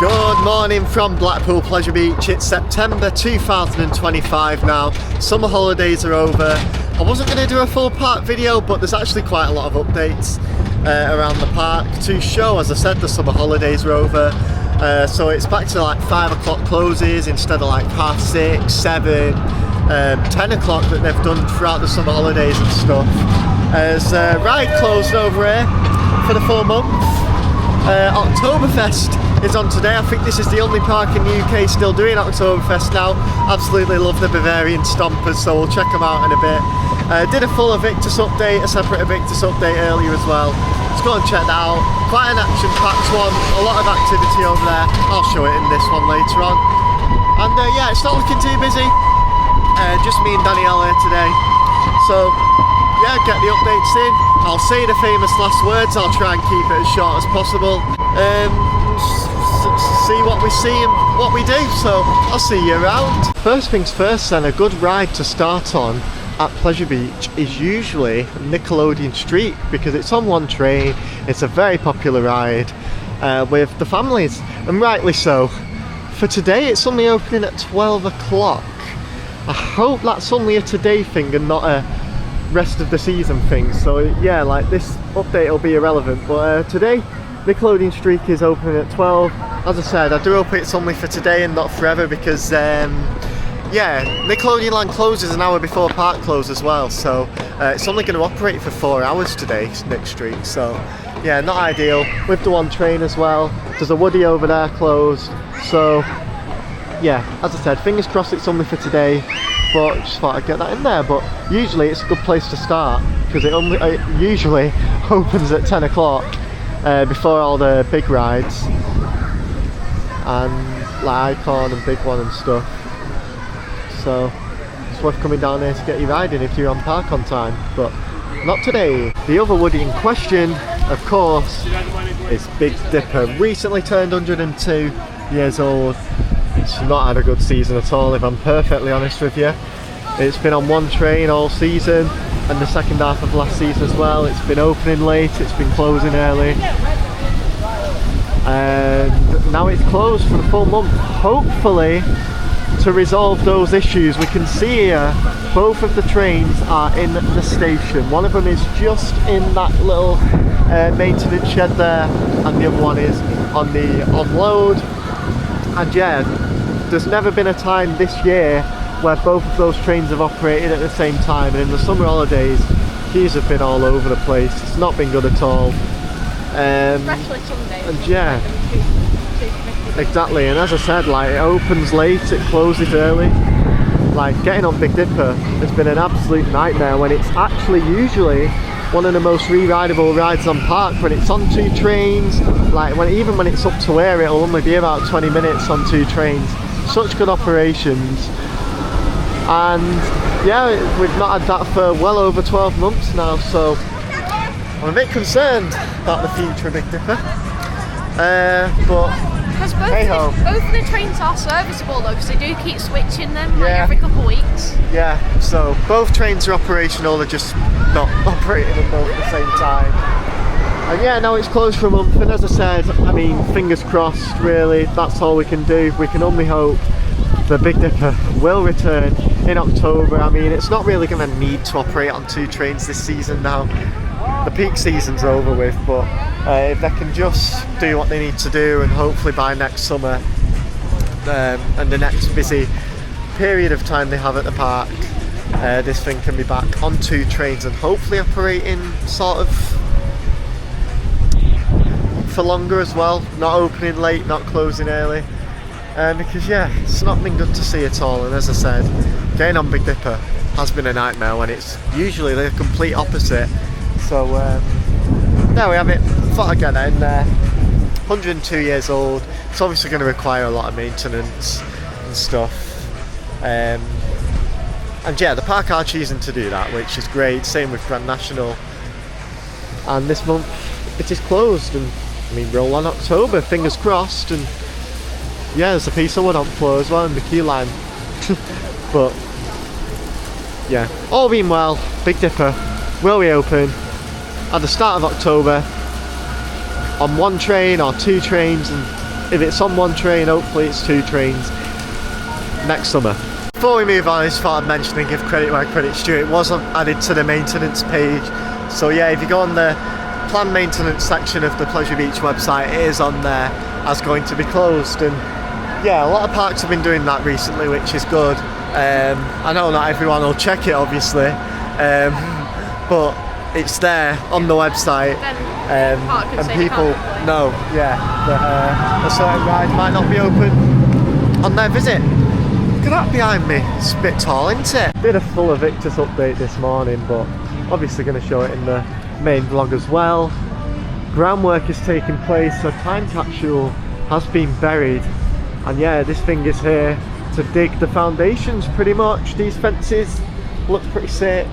Good morning from Blackpool Pleasure Beach. It's September 2025 now. Summer holidays are over. I wasn't going to do a full park video, but there's actually quite a lot of updates around the park to show. As I said, the summer holidays are over. So it's back to like 5 o'clock closes instead of like 6:30, 7, 10 o'clock that they've done throughout the summer holidays and stuff. As ride closed over here for the full month. Oktoberfest is on today. I think this is the only park in the UK still doing Oktoberfest now. Absolutely love the Bavarian stompers, so we'll check them out in a bit. Did a full Aviktas update, a separate Aviktas update earlier as well. Let's go and check that out. Quite an action-packed one, a lot of activity over there. I'll show it in this one later on. And yeah, it's not looking too busy. Just me and Danielle here today. So yeah, get the updates in. I'll say the famous last words. I'll try and keep it as short as possible. See what we see and what we do. So I'll see you around. First things first then, a good ride to start on at Pleasure Beach is usually Nickelodeon Streak, because it's on one train. It's a very popular ride with the families, and rightly so. For today it's only opening at 12 o'clock. I hope that's only a today thing and not a rest of the season thing. So yeah, like this update will be irrelevant, but today Nickelodeon Streak is opening at 12. As I said, I do hope it's only for today and not forever, because yeah, Nickelodeon Land closes an hour before park close as well, so it's only going to operate for 4 hours today, Nick Streak. So yeah, not ideal. With the one train as well, there's a Woody over there closed. So yeah, as I said, fingers crossed it's only for today, but just thought I'd get that in there. But usually it's a good place to start, because it usually opens at 10 o'clock before all the big rides and like Icon and Big One and stuff. So it's worth coming down here to get your ride in if you're on park on time, but not today. The other Woody in question, of course, is Big Dipper. Recently turned 102 years old. It's not had a good season at all, if I'm perfectly honest with you. It's been on one train all season, and the second half of last season as well. It's been opening late, it's been closing early, and now it's closed for the full month. Hopefully to resolve those issues. We can see here both of the trains are in the station. One of them is just in that little maintenance shed there, and the other one is on the unload. And yeah, there's never been a time this year where both of those trains have operated at the same time, and in the summer holidays queues have been all over the place. It's not been good at all. Especially Sunday. And yeah, exactly, and as I said, like, it opens late, it closes early. Like, getting on Big Dipper has been an absolute nightmare when it's actually usually one of the most re-rideable rides on park, when it's on 2 trains. Like, even when it's up to air, it'll only be about 20 minutes on 2 trains. Such good operations. And yeah, we've not had that for well over 12 months now, so I'm a bit concerned about the future of Big Dipper. But because both of the trains are serviceable though, because they do keep switching them like every couple of weeks. Yeah, so both trains are operational, they're just not operating them both at the same time. And yeah, now it's closed for a month, and as I said, I mean, fingers crossed really, that's all we can do. We can only hope the Big Dipper will return in October. I mean, it's not really going to need to operate on 2 trains this season now. The peak season's over with, but if they can just do what they need to do, and hopefully by next summer and the next busy period of time they have at the park, this thing can be back on 2 trains and hopefully operating sort of for longer as well, not opening late, not closing early, because yeah, it's not been good to see at all. And as I said, getting on Big Dipper has been a nightmare when it's usually the complete opposite. So there we have it. Thought I'd get that in there. 102 years old. It's obviously going to require a lot of maintenance and stuff. And yeah, the park are choosing to do that, which is great. Same with Grand National. And this month it is closed, and I mean, roll on October, fingers crossed. And yeah, there's a piece of wood on the floor as well in the queue line. But yeah, all being well, Big Dipper will reopen at the start of October on 1 train or 2 trains, and if it's on one train, hopefully it's 2 trains next summer. Before we move on, I just thought I'd mention and give credit where credit's due. It was added to the maintenance page. So yeah, if you go on the planned maintenance section of the Pleasure Beach website, it is on there as going to be closed. And yeah, a lot of parks have been doing that recently, which is good. I know not everyone will check it, obviously, but it's there on the website, and people know, that a certain ride might not be open on their visit. Look at that behind me, it's a bit tall, isn't it? Did a full Aviktas update this morning, but obviously going to show it in the main vlog as well. Groundwork is taking place, so time capsule has been buried, and yeah, this thing is here to dig the foundations pretty much. These fences look pretty sick.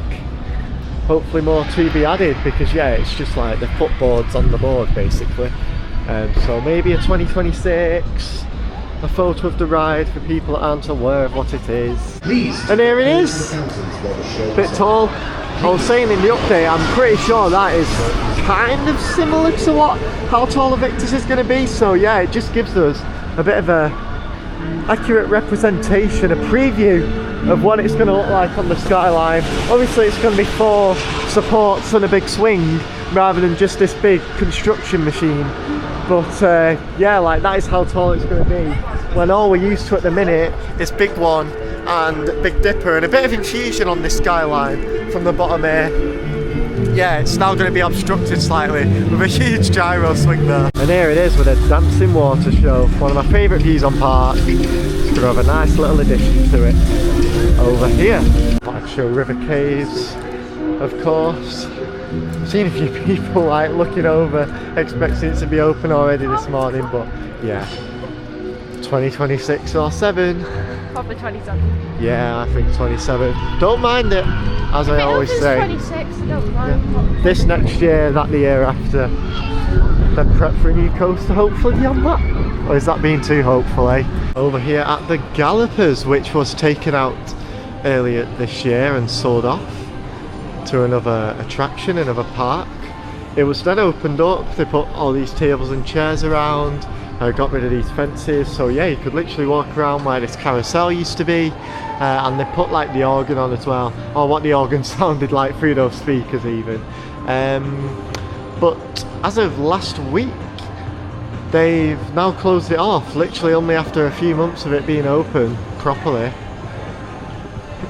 Hopefully more to be added, because yeah, it's just like the footboards on the board basically. So maybe a 2026, a photo of the ride for people that aren't aware of what it is. And here it is, bit tall. I was saying in the update, I'm pretty sure that is kind of similar to how tall Aviktas is going to be. So yeah, it just gives us a bit of a accurate representation, a preview of what it's going to look like on the skyline. Obviously it's going to be 4 supports and a big swing rather than just this big construction machine, but yeah, like that is how tall it's going to be, when all we're used to at the minute is Big One and Big Dipper and a bit of infusion on this skyline from the bottom here. Yeah, it's now going to be obstructed slightly with a huge gyro swing there. And here it is with a dancing water show. One of my favourite views on park. It's going to have a nice little addition to it over here. Blackpool River Caves, of course. I've seen a few people like looking over, expecting it to be open already this morning, but yeah, 2026 or 7. Probably 27. Yeah, I think 27. Don't mind it, as I always say. 26, I don't mind. Yeah. This next year, that the year after, then prep for a new coaster, hopefully beyond that. Or is that being too hopeful, eh? Over here at the Gallopers, which was taken out earlier this year and sold off to another attraction, another park. It was then opened up, they put all these tables and chairs around, got rid of these fences, so yeah, you could literally walk around where this carousel used to be, and they put like the organ on as well, or what the organ sounded like through those speakers even. But as of last week, they've now closed it off, literally only after a few months of it being open properly.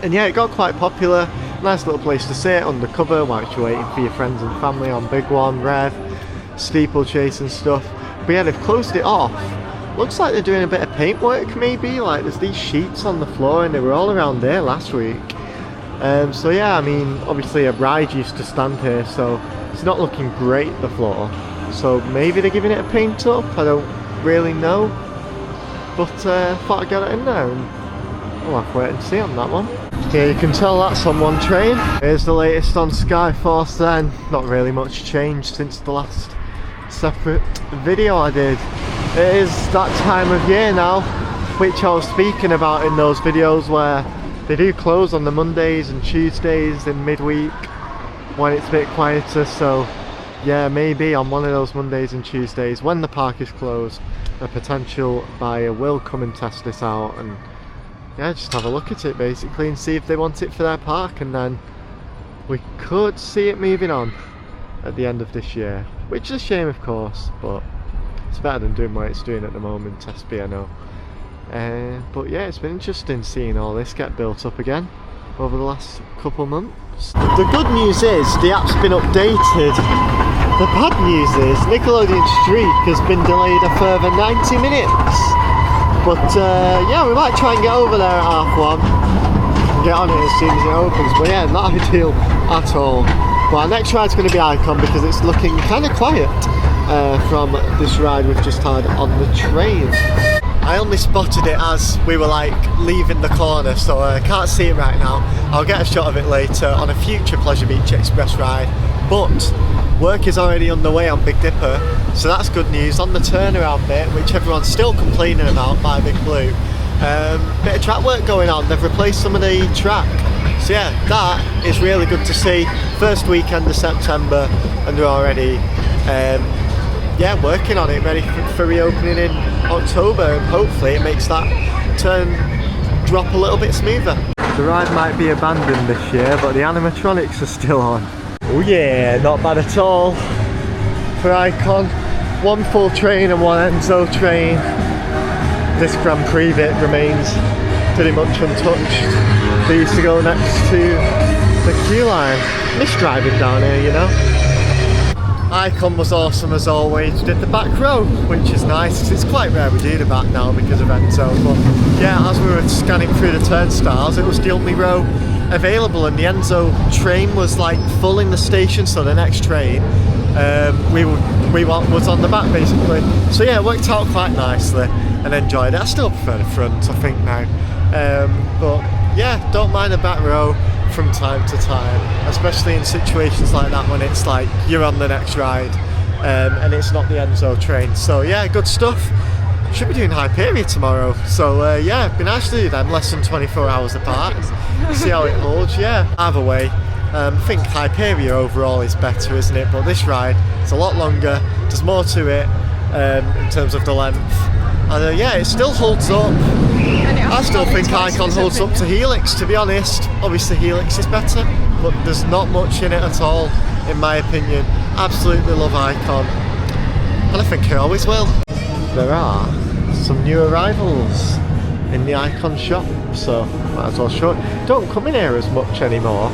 And yeah, it got quite popular. Nice little place to sit undercover whilst you're waiting for your friends and family on Big One, Rev, steeplechase and stuff. But yeah, they've closed it off. Looks like they're doing a bit of paintwork maybe, like there's these sheets on the floor and they were all around there last week. So yeah, I mean, obviously a ride used to stand here, so it's not looking great, the floor. So maybe they're giving it a paint up, I don't really know. But thought I'd get it in there, and we'll have to wait and see on that one. Yeah, you can tell that's on one train. Here's the latest on Skyforce then. Not really much changed since the last separate video I did. It is that time of year now, which I was speaking about in those videos, where they do close on the Mondays and Tuesdays in midweek when it's a bit quieter. So yeah, maybe on one of those Mondays and Tuesdays when the park is closed, a potential buyer will come and test this out and yeah, just have a look at it basically and see if they want it for their park, and then we could see it moving on at the end of this year, which is a shame of course, but it's better than doing what it's doing at the moment, SPNO. But yeah, it's been interesting seeing all this get built up again over the last couple months. The good news is the app's been updated. The bad news is Nickelodeon Streak has been delayed a further 90 minutes. But yeah, we might try and get over there at 1:30 and get on it as soon as it opens. But yeah, not ideal at all. But our next ride's going to be Icon because it's looking kind of quiet from this ride we've just had on the train. I only spotted it as we were like leaving the corner, so I can't see it right now. I'll get a shot of it later on a future Pleasure Beach Express ride. But work is already underway on Big Dipper, so that's good news. On the turnaround bit, which everyone's still complaining about by Big Blue, bit of track work going on. They've replaced some of the track, so yeah, that is really good to see. First weekend of September and they're already yeah, working on it, ready for reopening in October, and hopefully it makes that turn drop a little bit smoother. The ride might be abandoned this year, but the animatronics are still on. Oh yeah, not bad at all for Icon. One full train and one Enzo train. This Grand Prix bit remains pretty much untouched. They used to go next to the queue line. Miss driving down here, you know. Icon was awesome as always. Did the back row, which is nice because it's quite rare we do the back now because of Enzo. But yeah, as we were scanning through the turnstiles, it was the only row available, and the Enzo train was like full in the station. So the next train was on the back basically. So yeah, it worked out quite nicely and enjoyed it. I still prefer the front, I think now. But yeah, don't mind the back row from time to time, especially in situations like that when it's like you're on the next ride and it's not the Enzo train. So yeah, good stuff. Should be doing Hyperia tomorrow, so yeah, it'd be nice to do them less than 24 hours apart. See how it holds. Yeah, either way, I think Hyperia overall is better, isn't it? But this ride is a lot longer, there's more to it in terms of the length, and yeah, it still holds up. I still think Icon holds up to Helix, to be honest. Obviously Helix is better, but there's not much in it at all, in my opinion. Absolutely love Icon, and I think I always will. There are some new arrivals in the Icon shop, so might as well show it. Don't come in here as much anymore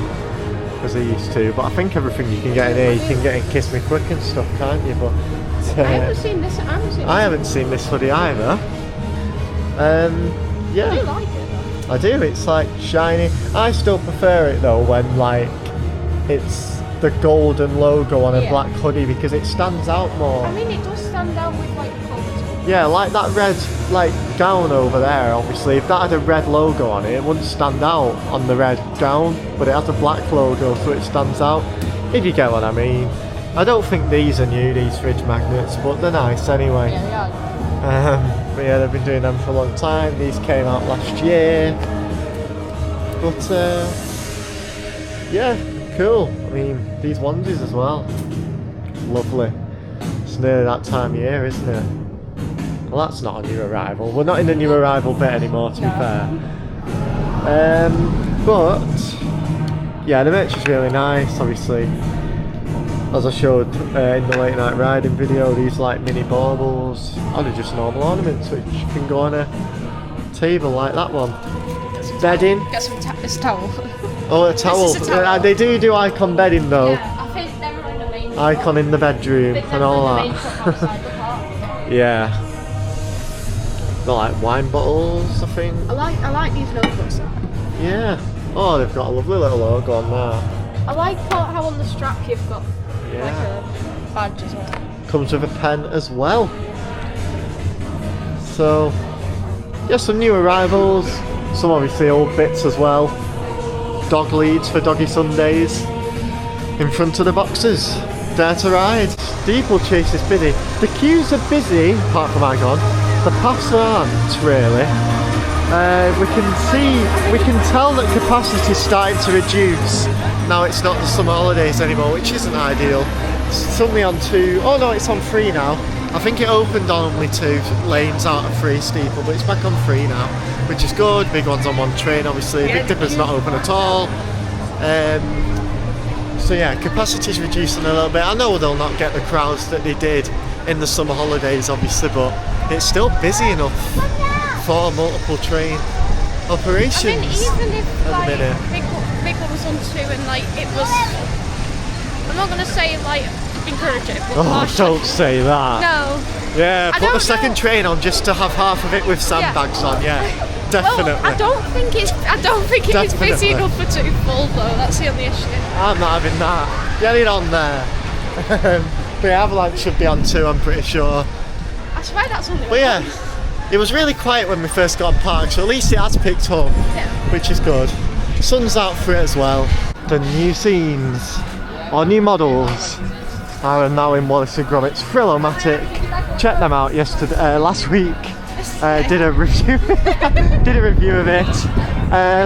as they used to, but I think everything you can get in here, you can get in Kiss Me Quick and stuff, can't you? But I haven't seen this. I haven't seen this hoodie either. Yeah, I do like it though. I do. It's like shiny. I still prefer it though when like it's the golden logo on a black hoodie because it stands out more. I mean, it does stand out with like colours. Yeah, like that red like gown over there. Obviously, if that had a red logo on it, it wouldn't stand out on the red gown. But it has a black logo, so it stands out. If you get what I mean. I don't think these are new, these fridge magnets, but they're nice anyway. Yeah, they are. But yeah, they've been doing them for a long time. These came out last year. But yeah, cool. I mean, these onesies as well. Lovely. It's nearly that time of year, isn't it? Well, that's not a new arrival. We're not in the new arrival bit anymore, to be fair. But yeah, the merch is really nice, obviously. As I showed in the late night riding video, these like mini baubles, or they're just normal ornaments which can go on a table like that one. Bedding. Get some this towel. Oh, a towel. This is a towel. They do Icon bedding though. Yeah, I think they were in the main Icon in the bedroom and all that. Yeah. They're like wine bottles, I think. I like these notebooks. Yeah. Oh, they've got a lovely little logo on there. I like how on the strap you've got like a badge as well. Comes with a pen as well. So, yeah, some new arrivals, some obviously old bits as well. Dog leads for Doggy Sundays in front of the boxes. Dare to ride. Steeplechase is busy. The queues are busy, apart from Icon. The paths aren't really. We can tell that capacity is starting to reduce. Now it's not the summer holidays anymore, which isn't ideal. It's only on 2, oh no, it's on 3 now. I think it opened on only 2 lanes out of 3 steeple, but it's back on 3 now, which is good. Big one's on 1 train, obviously. Big Dipper's not open at all. So yeah, capacity's reducing a little bit. I know they'll not get the crowds that they did in the summer holidays, obviously, but it's still busy enough for multiple train operations. I mean, even if at the minute. Big one was on 2 and like it was, I'm not gonna say like encourage it, but don't say that. No. Yeah, put the second train on just to have half of it with sandbags on. Yeah, definitely. Well, I don't think it is busy enough for 2 full though. That's the only issue. I'm not having that. Get it on there. But yeah, Avalanche should be on 2. I'm pretty sure. I swear that's on the. But yeah. It was really quiet when we first got on park, so at least it has picked up, which is good. Sun's out for it as well. The new scenes, or new models, are now in Wallace and Gromit's Thrill-O-Matic. Checked them out last week. Did a review of it.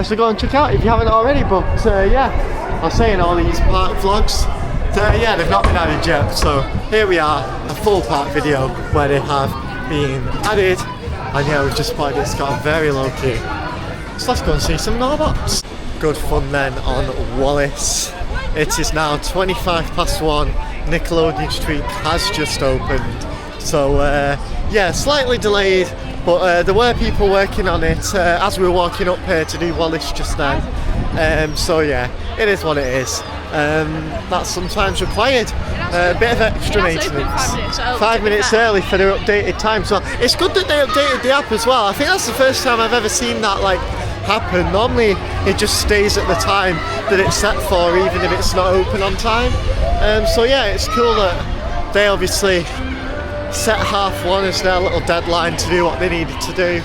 So go and check out if you haven't already. But yeah, I'll say in all these park vlogs. Yeah, they've not been added yet. So here we are, a full part video where they have been added. And yeah, we've just spotted it's got a very low key. So let's go and see some Norbots. Good fun then on Wallace. It is now 1:25. Nickelodeon Streak has just opened. So yeah, slightly delayed, but there were people working on it as we were walking up here to do Wallace just then. So yeah, it is what it is. That's sometimes required. A bit of extra maintenance. 5 minutes early for their updated time. So it's good that they updated the app as well. I think that's the first time I've ever seen that like happen. Normally it just stays at the time that it's set for, even if it's not open on time. So yeah, it's cool that they obviously set 1:30 as their little deadline to do what they needed to do.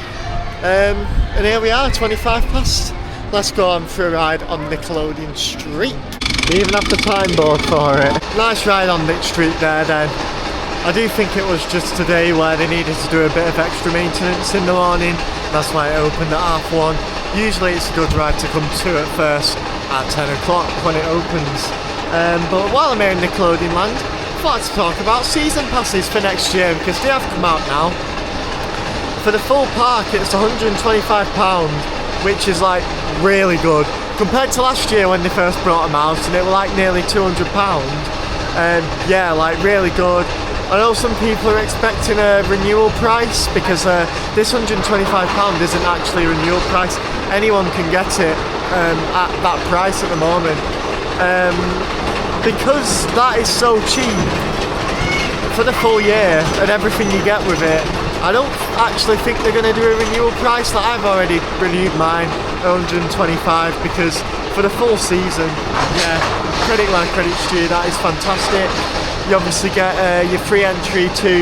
And here we are, 1:25. Let's go on for a ride on Nickelodeon Streak. They even have the time board for it. Nice ride on Nick Streak there then. I do think it was just today where they needed to do a bit of extra maintenance in the morning. That's why it opened at 1:30. Usually it's a good ride to come to at first at 10 o'clock when it opens. But while I'm here in Nickelodeon Land, I thought to talk about season passes for next year because they have come out now. For the full park it's £125, which is like really good compared to last year when they first brought them out and it were like nearly £200. Yeah, like really good. I know some people are expecting a renewal price because this £125 isn't actually a renewal price. Anyone can get it at that price at the moment. Because that is so cheap for the full year and everything you get with it, I don't actually think they're going to do a renewal price. Like I've already renewed mine at 125 because for the full season, yeah, credit where credit's due, that is fantastic. You obviously get your free entry to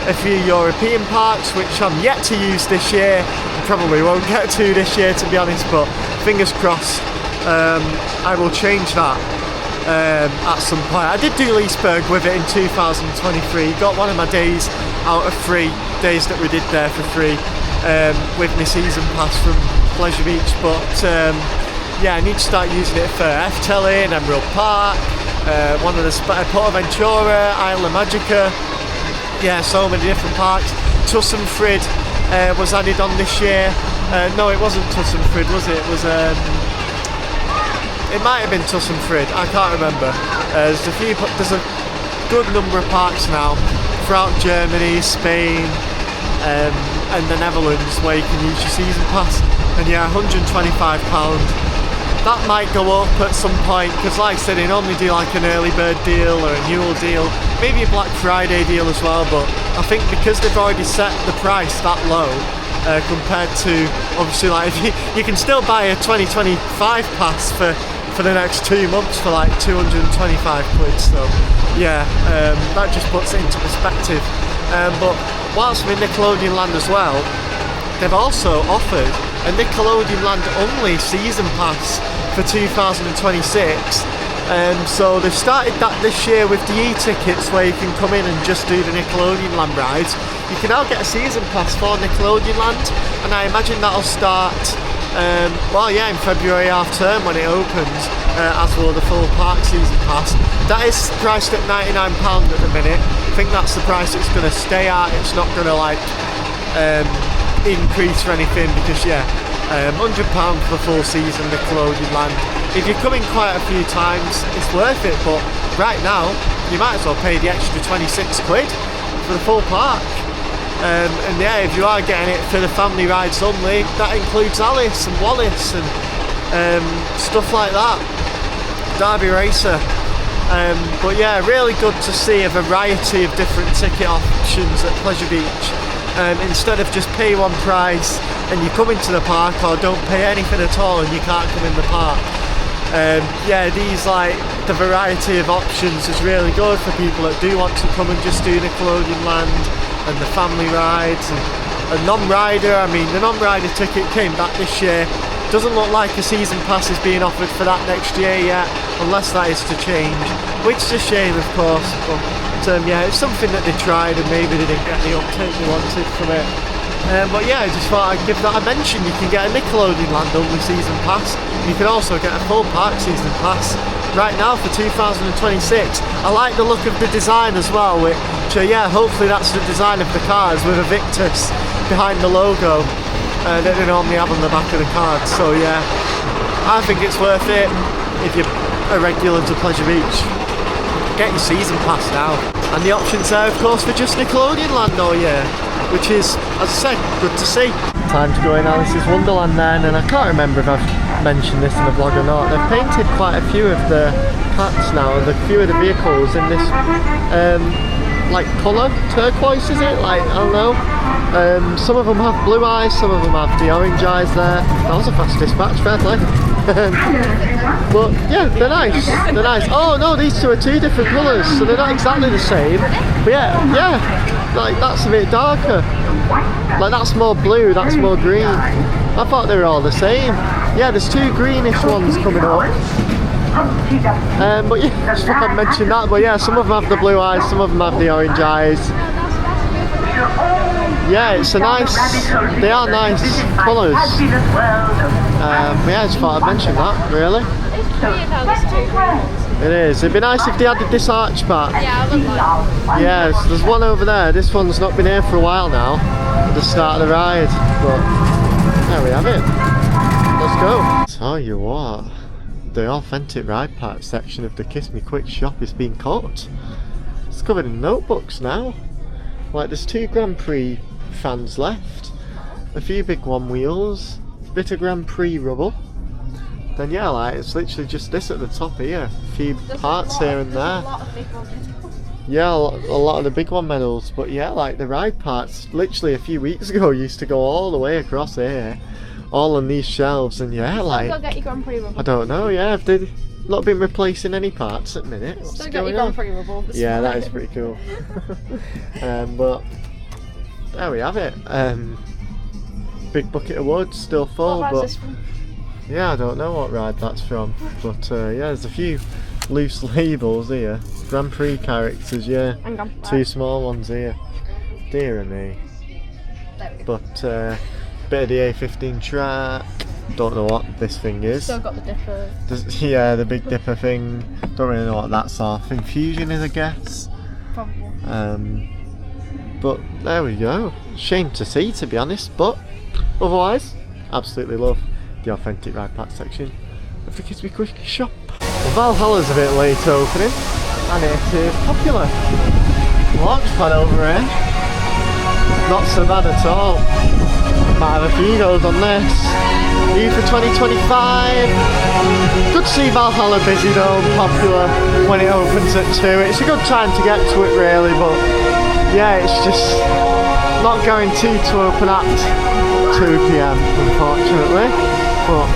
a few European parks, which I'm yet to use this year. Probably won't get to this year to be honest, but fingers crossed I will change that at some point. I did do Leesburg with it in 2023. Got one of my days out of 3 days that we did there for free with my season pass from Pleasure Beach, but yeah, I need to start using it for F-Telly and Emerald Park, one of the Portaventura, Isla Magica, yeah, so many different parks. Tussenfrid was added on this year. No, it wasn't Tussenfrid, was it? It was it might have been Tussenfrid, I can't remember. There's a good number of parks now throughout Germany, Spain, and the Netherlands where you can use your season pass. And yeah, £125. That might go up at some point because like I said, they normally do like an early bird deal or a renewal deal, maybe a Black Friday deal as well, but I think because they've already set the price that low compared to obviously like if you can still buy a 2025 pass for the next 2 months for like 225 quid, so yeah, that just puts it into perspective. But whilst I'm in Nickelodeon Land as well, they've also offered a Nickelodeon Land only season pass for 2026. So they've started that this year with the e-tickets where you can come in and just do the Nickelodeon Land rides. You can now get a season pass for Nickelodeon Land, and I imagine that'll start well, yeah, in February half term when it opens, as will the full park season pass. That is priced at £99 at the minute. I think that's the price it's going to stay at. It's not going to like increase or anything because yeah, £100 for the full season Nickelodeon Land. If you're coming quite a few times, it's worth it, but right now you might as well pay the extra 26 quid for the full park. And yeah, if you are getting it for the family rides only, that includes Alice and Wallace and stuff like that, Derby Racer. But yeah, really good to see a variety of different ticket options at Pleasure Beach. Instead of just pay one price and you come into the park, or don't pay anything at all and you can't come in the park. Yeah, these like the variety of options is really good for people that do want to come and just do Nickelodeon Land and the family rides and a non-rider. I mean, the non-rider ticket came back this year. Doesn't look like a season pass is being offered for that next year yet, unless that is to change, which is a shame of course, but yeah, it's something that they tried and maybe they didn't get the uptake they wanted from it. But yeah, I just thought I'd give that a mention. You can get a Nickelodeon Land only season pass. You can also get a full park season pass right now for 2026. I like the look of the design as well, which yeah, hopefully that's the design of the cars with Aviktas behind the logo that they normally have on the back of the cards. So yeah, I think it's worth it if you're a regular to Pleasure Beach. Get your season pass now. And the option's there of course for just Nickelodeon Land all year, which is, as I said, good to see. Time to go in Alice's Wonderland then, and I can't remember if I've mentioned this in the vlog or not. They've painted quite a few of the cats now, and a few of the vehicles in this like colour, turquoise is it? Like, I don't know. Some of them have blue eyes, some of them have the orange eyes there. That was a fast dispatch, fair play. But yeah, they're nice. They're nice. Oh no, these two are two different colours, so they're not exactly the same. But yeah, like that's a bit darker. Like that's more blue, that's more green. I thought they were all the same. Yeah, there's two greenish ones coming up. But yeah, just thought I'd mention that. But yeah, some of them have the blue eyes, some of them have the orange eyes. Yeah, it's a nice, they are nice colours. Yeah, I just thought I'd mention that, really. It is. It'd be nice if they added this arch back. Yeah, I would like. Yes, there's one over there. This one's not been here for a while now, at the start of the ride. But there we have it. Let's go. Tell you what, the authentic ride park section of the Kiss Me Quick shop is being cut. It's covered in notebooks now. Like there's 2 Grand Prix fans left, a few big one wheels, a bit of Grand Prix rubble. Then yeah, like it's literally just this at the top here. A few parts here and there. Yeah, a lot of the big one medals. But yeah, like the ride parts, literally a few weeks ago, used to go all the way across here, all on these shelves. And yeah, like Still get your Grand Prix rubble. I don't know. Yeah, if they've not been replacing any parts at the minute. What's Still get your going on? Grand Prix rubble. Yeah, that is pretty cool. But there we have it. Big bucket of wood, still full. What but this from? yeah, I don't know what ride that's from, but yeah, there's a few loose labels here. Grand Prix characters, yeah. And Grand Prix. 2 small ones here. Dear me. But bit of the A15 track. Don't know what this thing is. Still got the dipper. Yeah, the Big Dipper thing. Don't really know what that's off. Infusion is, I guess. Probably. But there we go. Shame to see, to be honest, but otherwise, absolutely love the authentic ride park section of the Kiss Me Quick shop. Well, Valhalla's a bit late opening, and it is popular. Launchpad over here, not so bad at all. Might have a few goes on this. New for 2025. Good to see Valhalla busy though, popular when it opens at 2. It's a good time to get to it really, but yeah, it's just not guaranteed to open at 2 PM unfortunately. But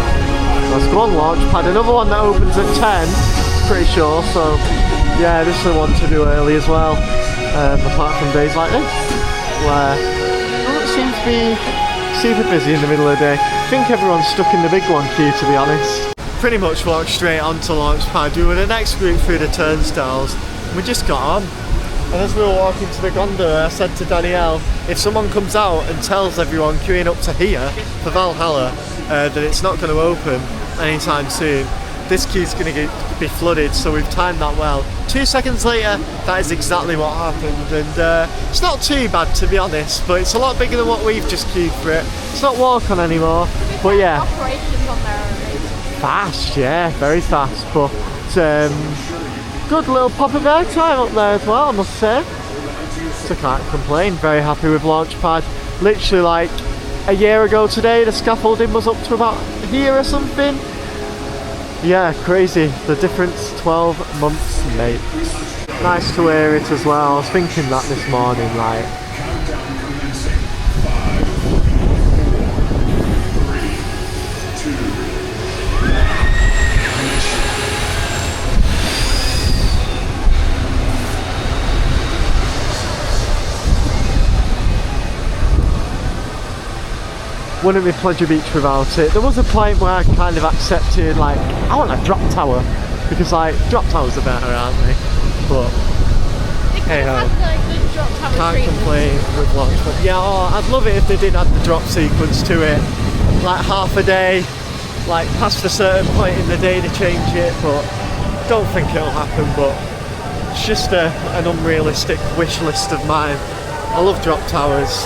let's go on Launchpad. Another one that opens at 10, pretty sure, so yeah, this is the one to do early as well. Apart from days like this, where it seems to be super busy in the middle of the day. I think everyone's stuck in the big one queue, to be honest. Pretty much walked straight onto Launchpad. We were the next group through the turnstiles, and we just got on. And as we were walking to the gondola, I said to Danielle, if someone comes out and tells everyone queuing up to here for Valhalla that it's not going to open anytime soon, this queue's going to be flooded, so we've timed that well. 2 seconds later, that is exactly what happened, and it's not too bad to be honest, but it's a lot bigger than what we've just queued for it. It's not walk-on anymore, but yeah. Operations on there already. Fast, yeah, very fast, but good little pop of airtime up there as well, I must say. So can't complain, very happy with Launchpad. Literally like a year ago today, the scaffolding was up to about here or something. Yeah, crazy. The difference, 12 months makes. Nice to hear it as well. I was thinking that this morning, like. Wouldn't be Pleasure Beach without it. There was a point where I kind of accepted, like, I want a drop tower, because like drop towers are better, aren't they? But They could have had like good drop Can't complain with launch. But yeah, I'd love it if they did add the drop sequence to it. Like half a day, like past a certain point in the day to change it, but don't think it'll happen. But it's just an unrealistic wish list of mine. I love drop towers.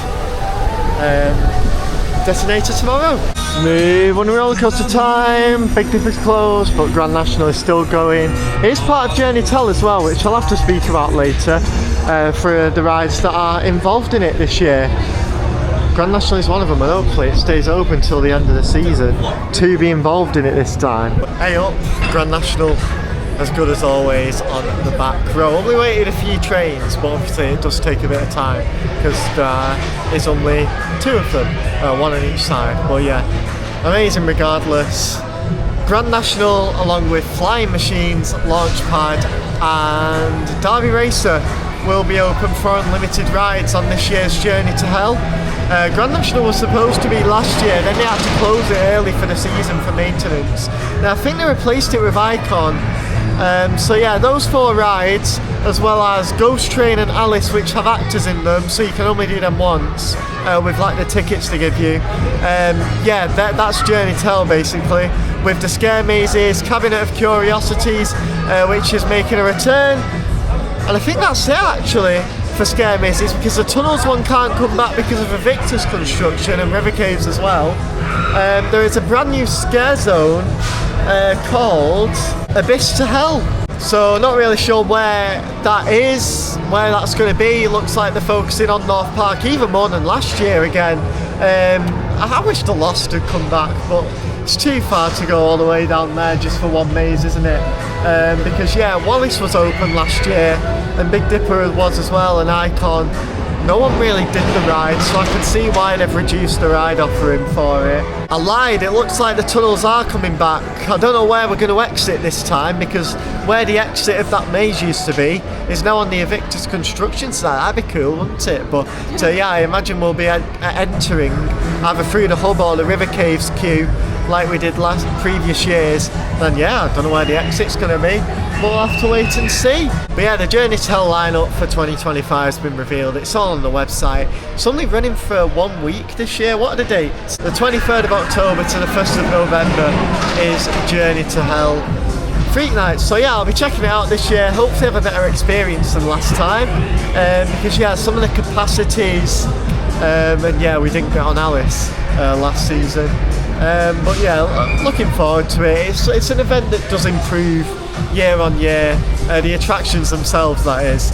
Detonator tomorrow. Move on roller coaster time. Big Dipper's closed, but Grand National is still going. It is part of Journey Tell as well, which I'll have to speak about later for the rides that are involved in it this year. Grand National is one of them, and hopefully it stays open till the end of the season to be involved in it this time. Hey up, Grand National, as good as always on the back row. Only waited a few trains, but obviously it does take a bit of time because there is only 2 of them, one on each side. But yeah, amazing regardless. Grand National, along with Flying Machines, Launchpad and Derby Racer, will be open for unlimited rides on this year's Journey to Hell. Grand National was supposed to be last year, then they had to close it early for the season for maintenance. Now I think they replaced it with Icon. So yeah, those 4 rides, as well as Ghost Train and Alice, which have actors in them, so you can only do them once, with like the tickets they give you. Yeah, that's Journey to Hell basically, with the Scare Mazes, Cabinet of Curiosities, which is making a return. And I think that's it actually for Scare Mazes, because the tunnels one can't come back because of Aviktas construction and River Caves as well. There is a brand new scare zone called Abyss to Hell. So not really sure where that is, where that's going to be. It looks like they're focusing on North Park even more than last year again. I wish the Lost had come back, but it's too far to go all the way down there just for one maze, isn't it? Because yeah, Wallace was open last year and Big Dipper was as well, and Icon. No one really did the ride, so I can see why they've reduced the ride offering for it. I lied, it looks like the tunnels are coming back. I don't know where we're going to exit this time, because where the exit of that maze used to be is now on the Aviktas construction site. That'd be cool, wouldn't it? But yeah, I imagine we'll be entering either through the hub or the River Caves queue like we did previous years. And yeah, I don't know where the exit's going to be. We'll have to wait and see. But yeah, the Journey to Hell lineup for 2025 has been revealed. It's all on the website. It's only running for 1 week this year. What are the dates? The 23rd of October to the 1st of November is Journey to Hell Freak Nights. So yeah, I'll be checking it out this year. Hopefully have a better experience than last time. Because yeah, some of the capacities, and yeah, we didn't get on Alice last season. But yeah, looking forward to it. It's an event that does improve year on year, the attractions themselves, that is.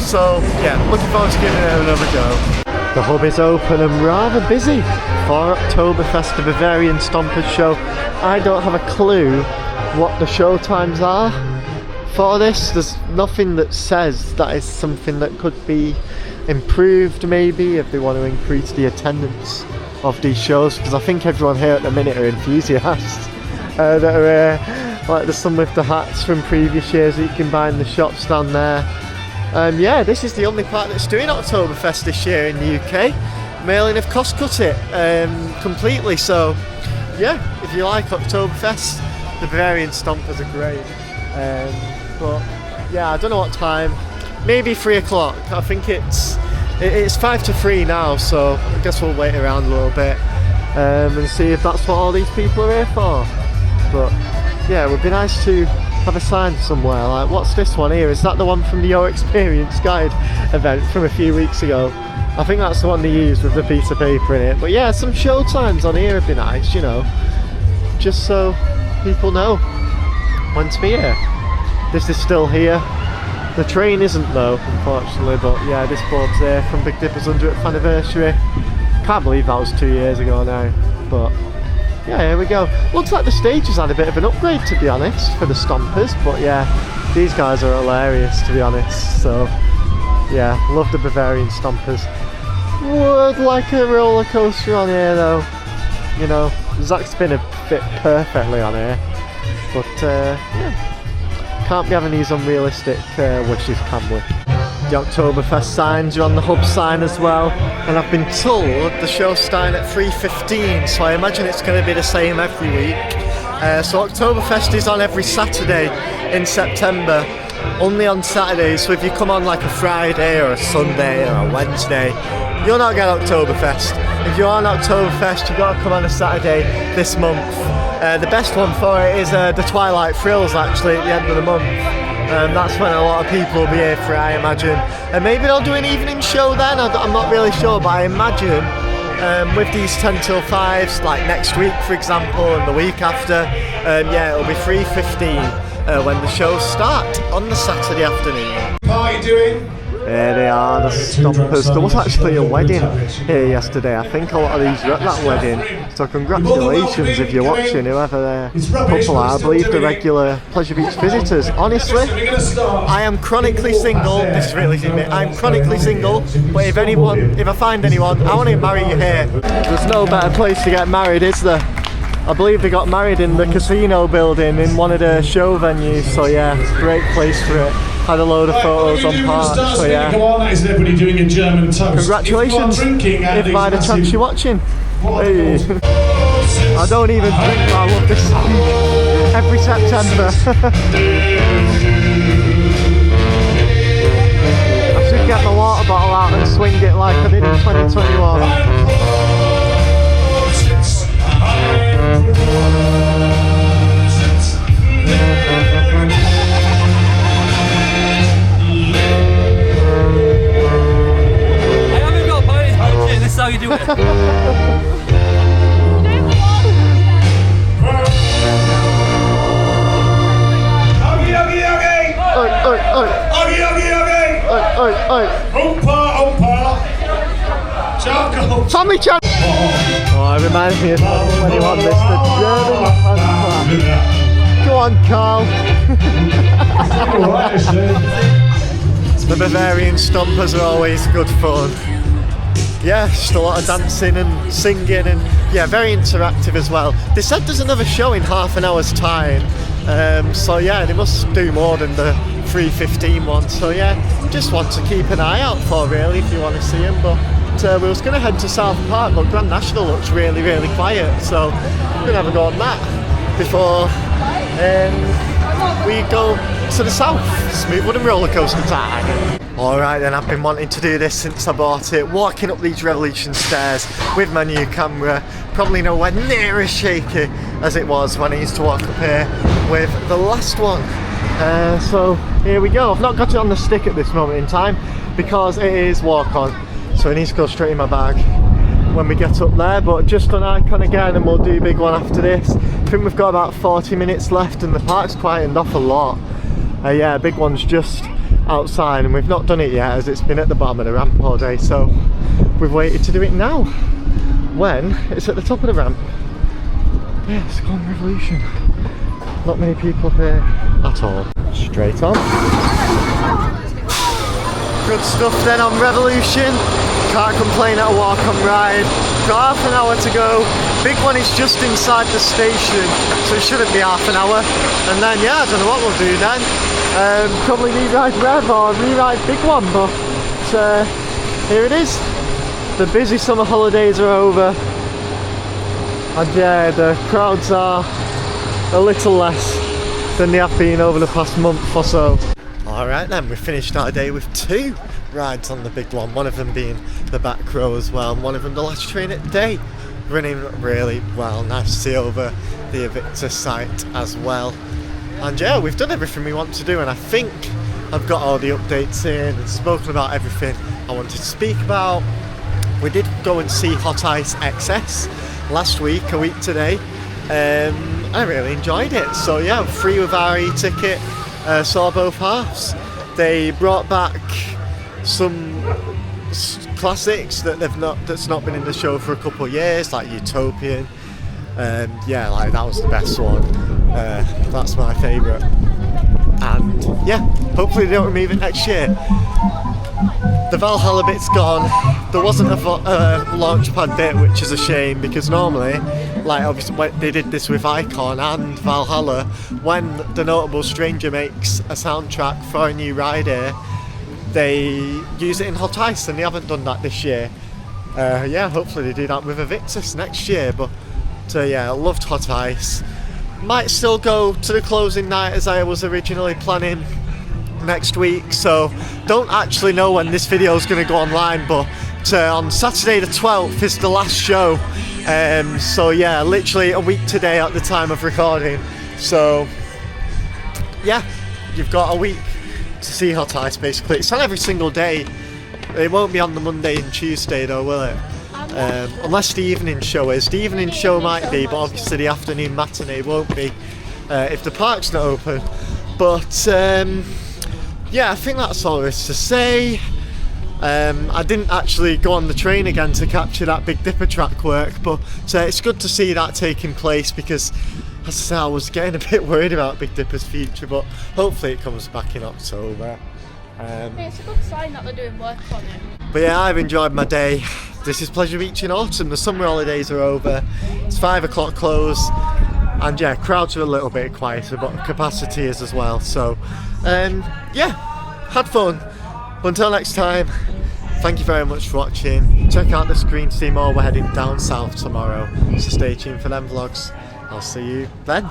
So yeah, looking forward to giving it another go. The hub is open and rather busy for Oktoberfest, the Bavarian Stompers show. I don't have a clue what the show times are for this. There's nothing that says that is something that could be improved, maybe if they want to increase the attendance of these shows, because I think everyone here at the minute are enthusiasts that are like there's some with the hats from previous years that you can buy in the shops down there. Yeah, this is the only part that's doing Oktoberfest this year in the UK. Mailing have cost cut it completely, so yeah, if you like Oktoberfest, the Bavarian Stompers are great. But yeah, I don't know what time, maybe 3 o'clock. I think it's 5 to 3 now, so I guess we'll wait around a little bit and see if that's what all these people are here for. But yeah, it would be nice to have a sign somewhere, like what's this one here? Is that the one from the Your Experience Guide event from a few weeks ago? I think that's the one they used with the piece of paper in it. But yeah, some show times on here would be nice, you know, just so people know when to be here. This is still here. The train isn't though, unfortunately, but yeah, this board's there from Big Dipper's 100th anniversary. Can't believe that was 2 years ago now, but yeah, here we go. Looks like the stage has had a bit of an upgrade, to be honest, for the Stompers, but yeah, these guys are hilarious, to be honest, so yeah, love the Bavarian Stompers. Would like a roller coaster on here though, you know, Zach's been a fit perfectly on here, but yeah. Can't be having these unrealistic wishes, can we? The Oktoberfest signs are on the hub sign as well, and I've been told the show's starting at 3:15, so I imagine it's going to be the same every week. So Oktoberfest is on every Saturday in September, only on Saturdays, so if you come on like a Friday or a Sunday or a Wednesday, you'll not get Oktoberfest. If you're on Oktoberfest, you've got to come on a Saturday this month. The best one for it is the Twilight Thrills, actually, at the end of the month. That's when a lot of people will be here for it, I imagine. And maybe they'll do an evening show then, I'm not really sure, but I imagine with these 10 till 5s, like next week for example, and the week after, yeah, it'll be 3:15 when the shows start on the Saturday afternoon. How are you doing? There they are, the Stompers. There was actually a wedding here yesterday. I think a lot of these were at that wedding. So congratulations if you're watching, whoever the couple are. I believe the regular Pleasure Beach visitors. Honestly, I am chronically single. This is really me. I'm chronically single, but if I find anyone, I want to marry you here. There's no better place to get married, is there? I believe they got married in the casino building in one of the show venues, so yeah, great place for it. Had a load of photos on part, so yeah. Is everybody doing a German toast? Congratulations, if by the chance you're watching. Hey. I don't even drink, but I love this song. Every September. I should get my water bottle out and swing it like I did in 2021. This is how you do it. Tommy Chan. Oh, it reminds me of 2021, Mr. German Handclap. Go on, Carl. The Bavarian Stompers are always good fun. Yeah, just a lot of dancing and singing, and yeah, very interactive as well. They said there's another show in half an hour's time, so yeah, they must do more than the 3:15 one. So yeah, just want to keep an eye out for really if you want to see them. But we was going to head to South Park, but Grand National looks really, really quiet, so we're going to have a go on that before we go to the south. Smooth wooden roller coaster time. Alright then, I've been wanting to do this since I bought it, walking up these Revolution stairs with my new camera, probably nowhere near as shaky as it was when I used to walk up here with the last one. So here we go. I've not got it on the stick at this moment in time because it is walk on, so it needs to go straight in my bag when we get up there, but just an icon again and we'll do a big one after this. I think we've got about 40 minutes left and the park's quietened off a lot. Yeah, big one's just outside and we've not done it yet as it's been at the bottom of the ramp all day, so we've waited to do it now when it's at the top of the ramp. Yeah, it's called Revolution. Not many people here at all. Straight on. Good stuff then on Revolution. Can't complain at a walk-on ride. Got half an hour to go. Big one is just inside the station, so it shouldn't be half an hour. And then yeah, I don't know what we'll do then. Probably rewrite Rev or rewrite Big One, but here it is. The busy summer holidays are over, and yeah, the crowds are a little less than they have been over the past month or so. Alright then, we finished our day with 2 rides on the Big One, one of them being the back row as well, and one of them the last train at the day. Running really well, nice to see over the Aviktas site as well. And yeah, we've done everything we want to do, and I think I've got all the updates in and spoken about everything I wanted to speak about. We did go and see Hot Ice XS last week, a week today. I really enjoyed it. So yeah, free with our e-ticket, saw both halves. They brought back some classics that's not been in the show for a couple of years, like Utopian. Yeah, like that was the best one. That's my favourite. And yeah, hopefully they don't remove it next year. The Valhalla bit's gone. There wasn't a launchpad bit, which is a shame because normally, like obviously they did this with Icon and Valhalla, when the Notable Stranger makes a soundtrack for a new ride here, they use it in Hot Ice, and they haven't done that this year. Yeah, hopefully they do that with Aviktas next year, but yeah, I loved Hot Ice. Might still go to the closing night as I was originally planning, next week, so don't actually know when this video is going to go online, but on Saturday the 12th is the last show. So yeah, literally a week today at the time of recording. So yeah, you've got a week to see Hot Ice basically. It's on every single day. It won't be on the Monday and Tuesday though, will it? Unless the evening show is. The evening show might be, but obviously the afternoon matinee won't be if the park's not open. But yeah, I think that's all there is to say. I didn't actually go on the train again to capture that Big Dipper track work, but it's good to see that taking place, because as I said, I was getting a bit worried about Big Dipper's future, but hopefully it comes back in October. It's a good sign that they're doing work on it. But yeah, I've enjoyed my day. This is Pleasure Beach in autumn. The summer holidays are over. It's 5 o'clock close, and yeah, crowds are a little bit quieter, but capacity is as well. So yeah, had fun. Until next time, thank you very much for watching. Check out the screen to see more. We're heading down south tomorrow, so stay tuned for them vlogs. I'll see you then.